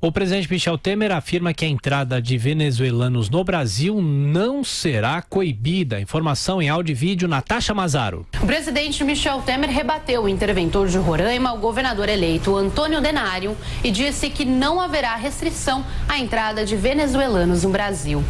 O presidente Michel Temer afirma que a entrada de venezuelanos no Brasil não será coibida. Informação em áudio e vídeo, Natasha Mazaro. O presidente Michel Temer rebateu o interventor de Roraima, o governador eleito Antônio Denário, e disse que não haverá restrição à entrada de venezuelanos no Brasil.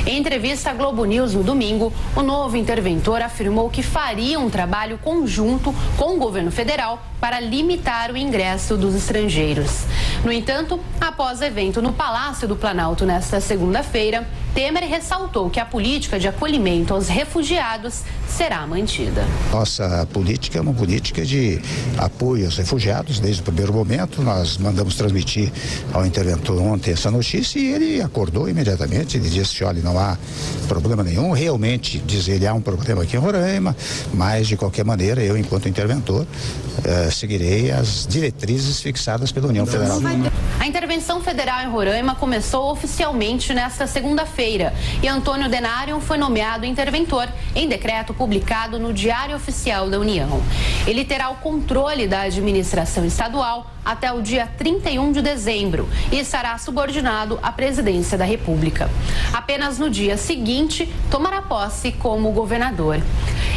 Em entrevista à Globo News no domingo, o novo interventor afirmou que faria um trabalho conjunto com o governo federal para limitar o ingresso dos estrangeiros. No entanto, após evento no Palácio do Planalto nesta segunda-feira, Temer ressaltou que a política de acolhimento aos refugiados será mantida. Nossa política é uma política de apoio aos refugiados desde o primeiro momento. Nós mandamos transmitir ao interventor ontem essa notícia e ele acordou imediatamente. Ele disse: olha, não há problema nenhum. Realmente, diz ele, há um problema aqui em Roraima, mas de qualquer maneira eu, enquanto interventor, seguirei as diretrizes fixadas pela União Federal. A intervenção federal em Roraima começou oficialmente nesta segunda-feira e Antônio Denário foi nomeado interventor em decreto publicado no Diário Oficial da União. Ele terá o controle da administração estadual até o dia 31 de dezembro e estará subordinado à presidência da República. Apenas no dia seguinte tomará posse como governador.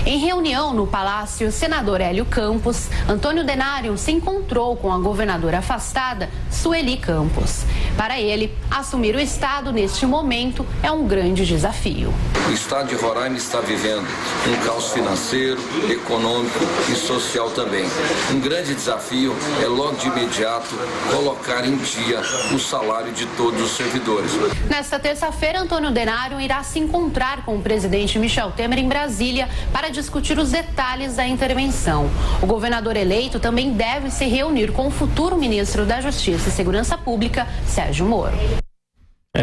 Em reunião no Palácio Senador Hélio Campos, Antônio Denário se encontrou com a governadora afastada, Sueli Campos. Para ele, assumir o estado neste momento é um grande desafio. O estado de Roraima está vivendo um caos financeiro, econômico e social também. Um grande desafio é logo de imediato colocar em dia o salário de todos os servidores. Nesta terça-feira, Antônio Denário irá se encontrar com o presidente Michel Temer em Brasília para discutir os detalhes da intervenção. O governador eleito também deve se reunir com o futuro ministro da Justiça e Segurança Pública, Sérgio Moro.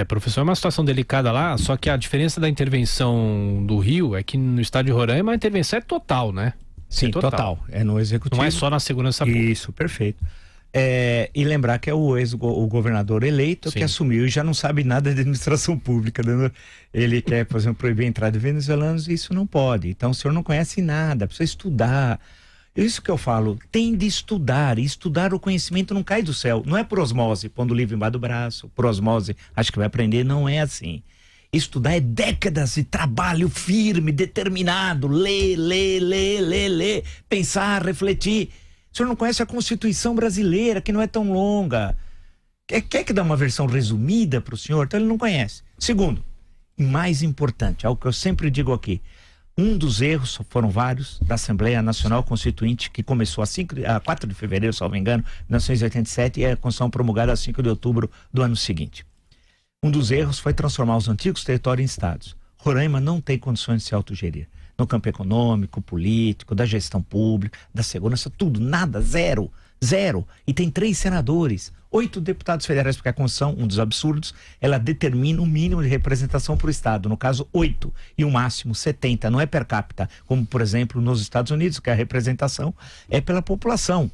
Professor, é uma situação delicada lá, só que a diferença da intervenção do Rio é que no estado de Roraima a intervenção é total, né? Sim, total. É no executivo. Não é só na segurança pública. Isso, perfeito. E lembrar que é o governador eleito que assumiu e já não sabe nada de administração pública. Né? Ele quer, por exemplo, proibir a entrada de venezuelanos e isso não pode. Então o senhor não conhece nada, precisa estudar. Isso que eu falo, tem de estudar, e estudar o conhecimento não cai do céu, não é por osmose, pondo o livro embaixo do braço, por osmose, acho que vai aprender, não é assim. Estudar é décadas de trabalho firme, determinado, ler, pensar, refletir. O senhor não conhece a Constituição brasileira, que não é tão longa. Quer que dê uma versão resumida para o senhor? Então ele não conhece. Segundo, e mais importante, algo que eu sempre digo aqui, um dos erros, foram vários, da Assembleia Nacional Constituinte, que começou a 4 de fevereiro, salvo engano, de 1987, e a Constituição promulgada a 5 de outubro do ano seguinte. Um dos erros foi transformar os antigos territórios em estados. Roraima não tem condições de se autogerir. No campo econômico, político, da gestão pública, da segurança, tudo, nada, zero. E tem 3 senadores, 8 deputados federais, porque a Constituição, um dos absurdos, ela determina o mínimo de representação para o Estado, no caso 8, e o máximo 70, não é per capita, como por exemplo nos Estados Unidos, que a representação é pela população.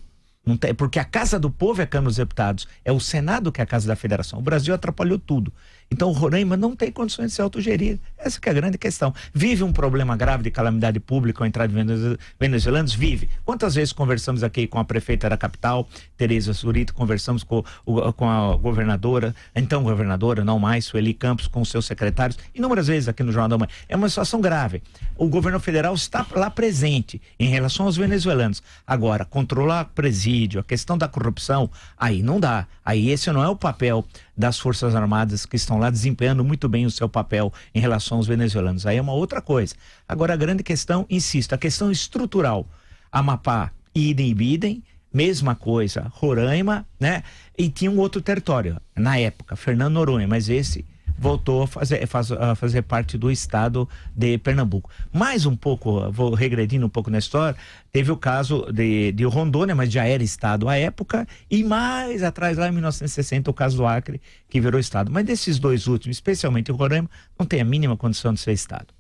Não tem, porque a Casa do Povo é a Câmara dos Deputados, é o Senado que é a Casa da Federação. O Brasil atrapalhou tudo. Então o Roraima não tem condições de se autogerir. Essa que é a grande questão. Vive um problema grave de calamidade pública com a entrada de venezuelanos? Vive. Quantas vezes conversamos aqui com a prefeita da capital, Tereza Zurita, conversamos com a governadora, então governadora, não mais, Sueli Campos, com os seus secretários, inúmeras vezes aqui no Jornal da Manhã. É uma situação grave. O governo federal está lá presente em relação aos venezuelanos. Agora, controlar presídio, a questão da corrupção, aí não dá. Aí esse não é o papel das Forças Armadas que estão lá desempenhando muito bem o seu papel em relação aos venezuelanos. Aí é uma outra coisa. Agora a grande questão, insisto, a questão estrutural. Amapá, idem, mesma coisa, Roraima, né? E tinha um outro território, na época, Fernando Noronha, mas esse voltou a fazer parte do estado de Pernambuco. Mais um pouco, vou regredindo um pouco na história, teve o caso de Rondônia, mas já era estado à época, e mais atrás, lá em 1960, o caso do Acre, que virou estado. Mas desses dois últimos, especialmente o Roraima, não tem a mínima condição de ser estado.